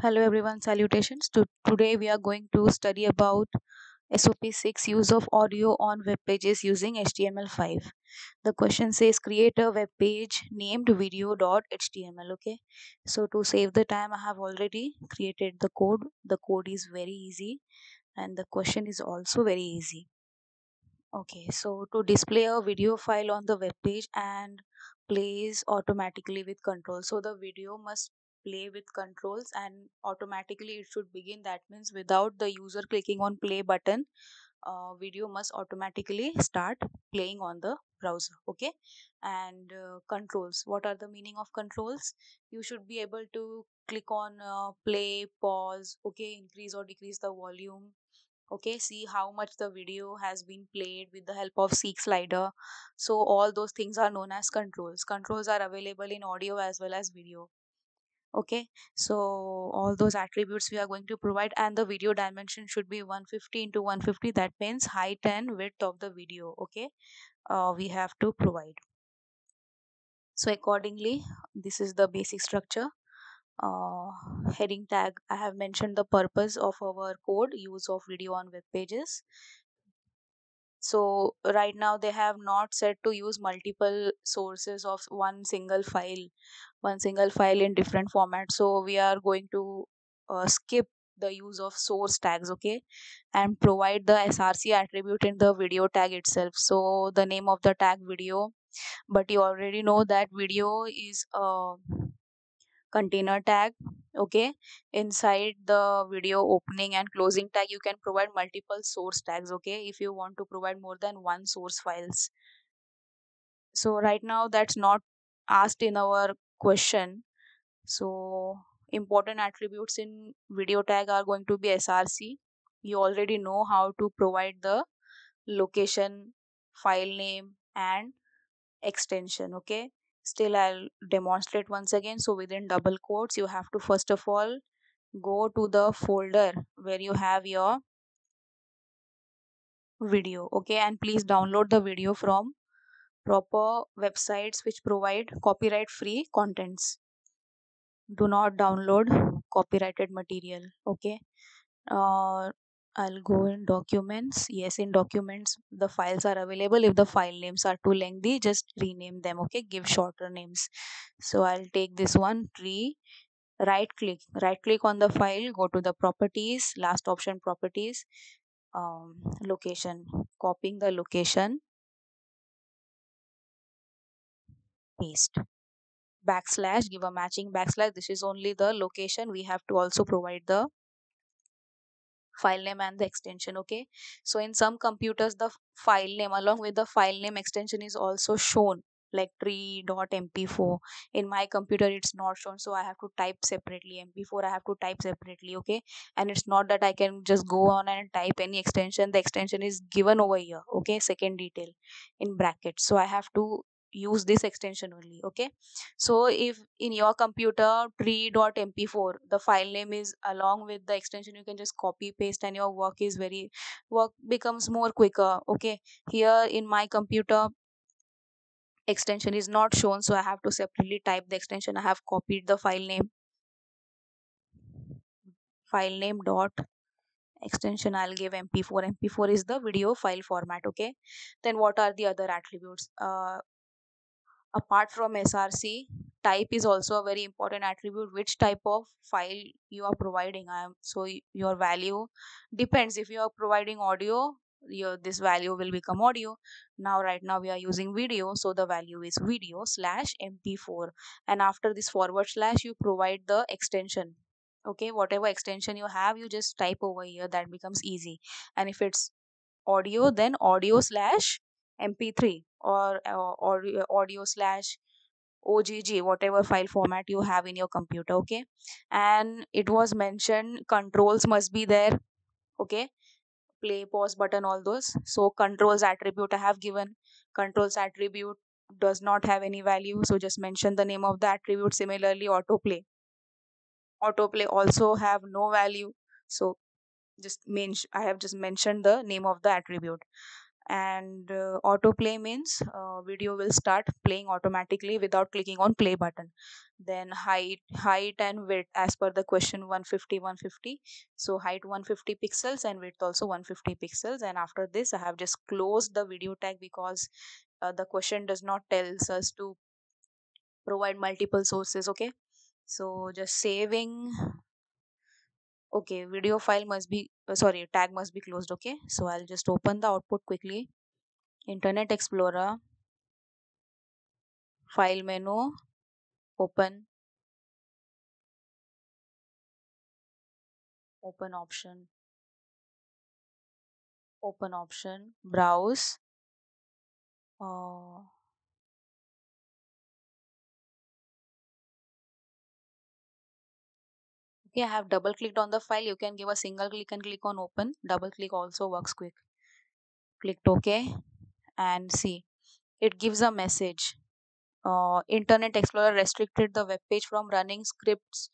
Hello everyone, salutations. Today we are going to study about SOP 6 use of audio on web pages using HTML5. The question says create a web page named video.html. Okay, so to save the time, I have already created the code. The code is very easy and the question is also very easy. Okay, so to display a video file on the web page and plays automatically with controls. So the video must play with controls and automatically it should begin. That means without the user clicking on play button, video must automatically start playing on the browser. Okay, and controls. What are the meaning of controls? You should be able to click on play, pause, okay, increase or decrease the volume, okay, see how much the video has been played with the help of seek slider. So all those things are known as controls are available in audio as well as video. Okay, so all those attributes we are going to provide, and the video dimension should be 150 into 150. That means height and width of the video. Okay, we have to provide. So accordingly, this is the basic structure. uh, Heading tag, I have mentioned the purpose of our code, use of video on web pages. So right now they have not said to use multiple sources of one single file in different formats. So we are going to skip the use of source tags, okay, and provide the src attribute in the video tag itself. So the name of the tag video, but you already know that video is a container tag. Okay, inside the video opening and closing tag you can provide multiple source tags, okay, if you want to provide more than one source files. So right now that's not asked in our question. So important attributes in video tag are going to be src. You already know how to provide the location, file name and extension. Okay, still I'll demonstrate once again. So within double quotes you have to first of all go to the folder where you have your video, okay, and please download the video from proper websites which provide copyright free contents. Do not download copyrighted material. Okay, uh, I'll go in documents. Yes, in documents the files are available. If the file names are too lengthy, just rename them, okay, give shorter names. So I'll take this one, tree. Right click on the file, go to the properties, last option properties, location, copying the location, paste, backslash, give a matching backslash. This is only the location, we have to also provide the file name and the extension. Okay, so in some computers the file name along with the file name extension is also shown, like tree.mp4. In my computer it's not shown, so I have to type separately. mp4 I have to type separately. Okay, and it's not that I can just go on and type any extension. The extension is given over here, okay, second detail in brackets, so I have to use this extension only. Okay, so if in your computer tree.mp4 the file name is along with the extension, you can just copy paste and your work becomes more quicker. Okay, here in my computer extension is not shown, so I have to separately type the extension. I have copied the file name dot extension, I'll give mp4. mp4 is the video file format. Okay, then what are the other attributes? Apart from src, type is also a very important attribute. Which type of file you are providing? Your value depends. If you are providing audio, your this value will become audio. Now right now we are using video, so the value is video slash mp4, and after this forward slash you provide the extension. Okay, whatever extension you have, you just type over here, that becomes easy. And if it's audio, then audio slash mp3, or audio slash ogg, whatever file format you have in your computer. Okay, and it was mentioned controls must be there. Okay, play, pause button, all those. So controls attribute I have given. Controls attribute does not have any value, so just mention the name of the attribute. Similarly, autoplay also have no value, so I have just mentioned the name of the attribute. And autoplay means video will start playing automatically without clicking on play button. Then height and width as per the question, 150 150. So height 150 pixels and width also 150 pixels. And after this I have just closed the video tag because the question does not tells us to provide multiple sources. Okay, so just saving. Okay, video file must be sorry, tag must be closed. Okay, so I'll just open the output quickly. Internet Explorer, file menu, open, open option, open option, browse. uh, okay, I have double clicked on the file. You can give a single click and click on open. Double click also works quick. Clicked OK and see, it gives a message. Internet Explorer restricted the web page from running scripts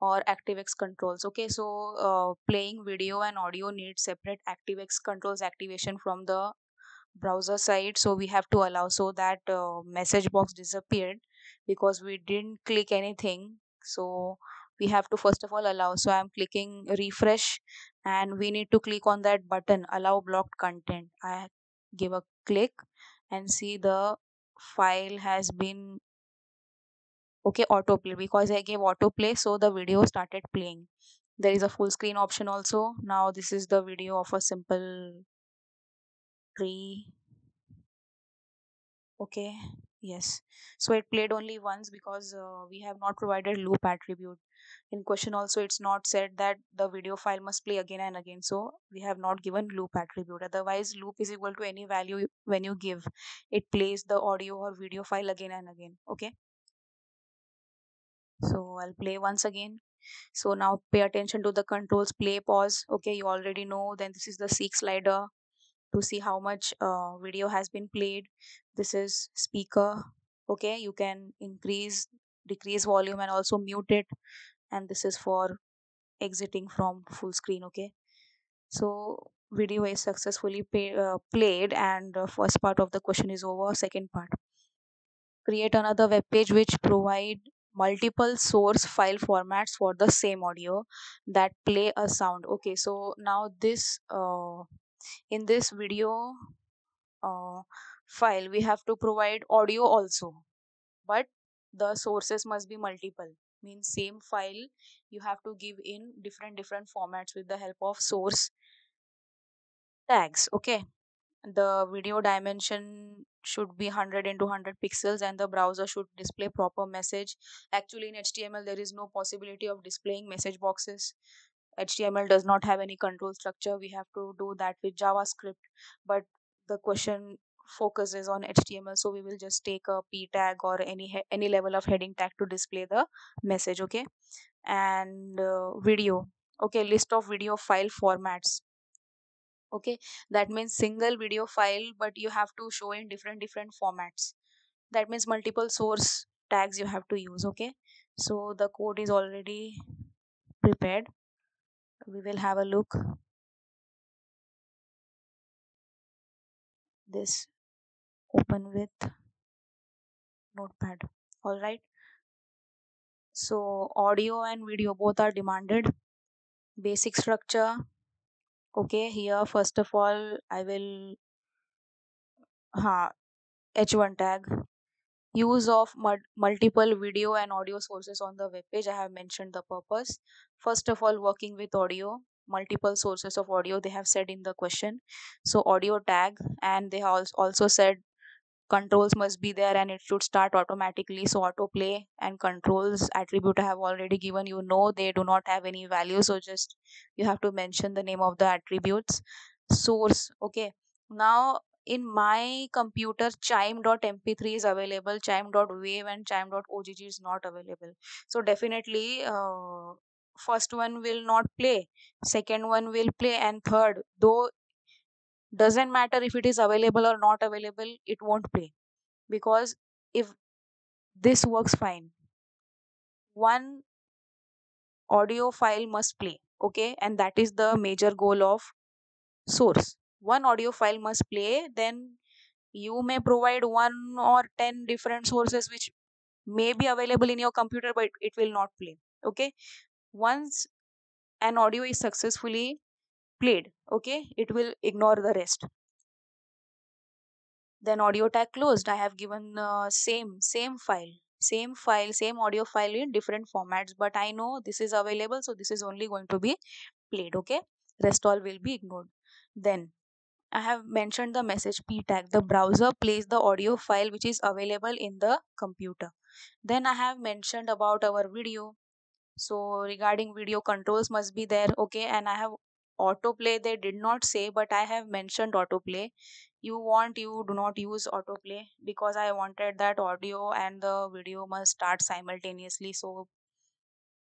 or ActiveX controls. Okay, so playing video and audio needs separate ActiveX controls activation from the browser side, so we have to allow. So that message box disappeared because we didn't click anything. So we have to first of all allow. So I'm clicking refresh and we need to click on that button, allow blocked content. I give a click and see the file has been okay autoplay. Because I gave autoplay, so the video started playing. There is a full screen option also. Now this is the video of a simple tree. Okay, yes. So it played only once because we have not provided loop attribute. In question also, it's not said that the video file must play again and again. So we have not given loop attribute. Otherwise, loop is equal to any value when you give. It plays the audio or video file again and again. Okay. So I'll play once again. So now pay attention to the controls, play, pause. Okay, you already know. Then this is the seek slider to see how much video has been played. This is speaker. Okay, you can increase, decrease volume and also mute it. And this is for exiting from full screen. Okay, so video is successfully played and first part of the question is over. Second part, create another web page which provide multiple source file formats for the same audio that play a sound. Okay, so now this in this video uh, file we have to provide audio also, but the sources must be multiple. Means same file you have to give in different formats with the help of source tags. Okay, the video dimension should be 100 into 100 pixels and the browser should display proper message. Actually in HTML there is no possibility of displaying message boxes. HTML does not have any control structure. We have to do that with JavaScript. But the question focuses on HTML, so we will just take a p tag or any level of heading tag to display the message. Okay, and video. Okay, list of video file formats. Okay, that means single video file, but you have to show in different formats. That means multiple source tags you have to use. Okay, so the code is already prepared. We will have a look. This open with notepad. All right, so audio and video both are demanded. Basic structure. Okay, here first of all I will h1 tag. Use of multiple video and audio sources on the web page. I have mentioned the purpose. First of all, working with audio, multiple sources of audio they have said in the question. So audio tag, and they have also said controls must be there and it should start automatically. So autoplay and controls attribute I have already given. You know they do not have any value, so just you have to mention the name of the attributes. Source. Okay, now in my computer chime.mp3 is available, chime.wave and chime.ogg is not available. So definitely first one will not play, second one will play, and third, though doesn't matter if it is available or not available, it won't play. Because if this works fine, one audio file must play. Okay, and that is the major goal of source. one audio file must play, then you may provide 1 or 10 different sources which may be available in your computer, but it will not play. Okay, once an audio is successfully played, okay, it will ignore the rest. Then audio tag closed. I have given same file, same audio file in different formats, but I know this is available, so this is only going to be played. Okay, rest all will be ignored. Then I have mentioned the message p tag. The browser plays the audio file which is available in the computer. Then I have mentioned about our video. So regarding video, controls must be there. Okay, and I have autoplay, they did not say, but I have mentioned autoplay. You do not use autoplay, because I wanted that audio and the video must start simultaneously. So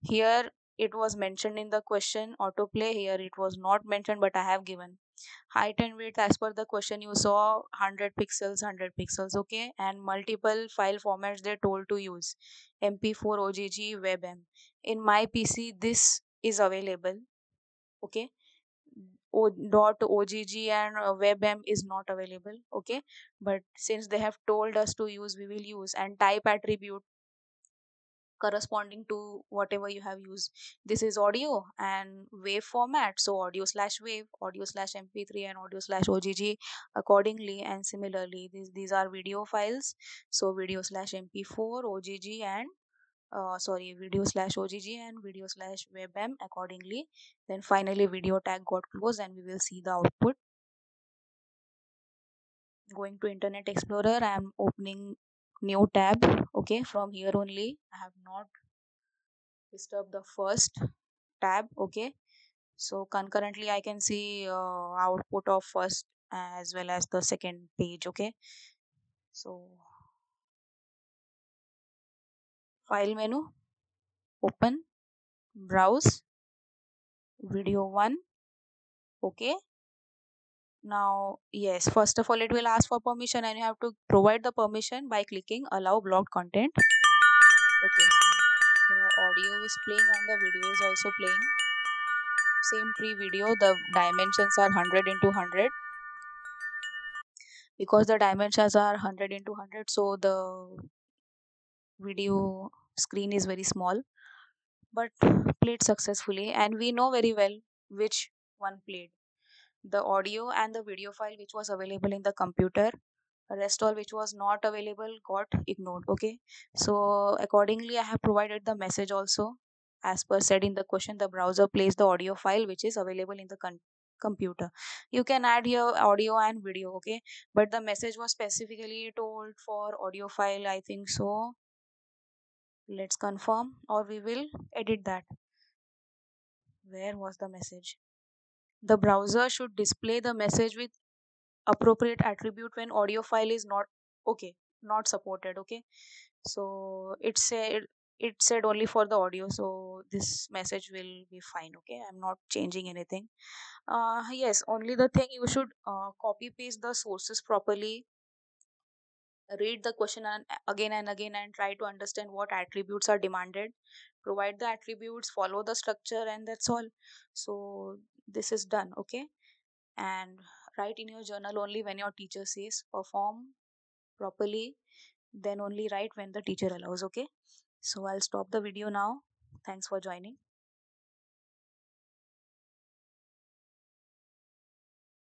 here it was mentioned in the question autoplay, here it was not mentioned, but I have given height and width as per the question. You saw 100 pixels, 100 pixels. Okay, and multiple file formats they told to use: mp4, ogg, webm. In my pc this is available. Okay, .ogg and webm is not available. Okay, but since they have told us to use, we will use. And type attribute corresponding to whatever you have used. This is audio and wave format, so audio slash wave, audio slash mp3, and audio slash ogg accordingly. And similarly, these are video files, so video slash mp4, ogg, and video slash ogg and video slash webm accordingly. Then finally video tag got closed, and we will see the output. Going to internet explorer, I am opening new tab. Okay, from here only, I have not disturbed the first tab. Okay, so concurrently I can see output of first as well as the second page. Okay, so file menu, open, browse, video 1. Okay, now yes, first of all it will ask for permission, and you have to provide the permission by clicking allow blocked content. Okay, so the audio is playing and the video is also playing. Same tree video, the dimensions are 100 into 100. Because the dimensions are 100 into 100, so the video screen is very small, but played successfully. And we know very well which one played: the audio and the video file which was available in the computer. Rest all which was not available got ignored. Okay, so accordingly I have provided the message also. As per said in the question, the browser plays the audio file which is available in the computer. You can add here audio and video. Okay, but the message was specifically told for audio file, I think so. Let's confirm, or we will edit that. Where was the message? The browser should display the message with appropriate attribute when audio file is not, okay, not supported. Okay, so it said only for the audio, so this message will be fine. Okay, I'm not changing anything. Yes, only the thing, you should copy paste the sources properly, read the question and again and try to understand what attributes are demanded, provide the attributes, follow the structure, and that's all. So this is done. Okay, and write in your journal only when your teacher says. Perform properly, then only write when the teacher allows. Okay, so I'll stop the video now. Thanks for joining.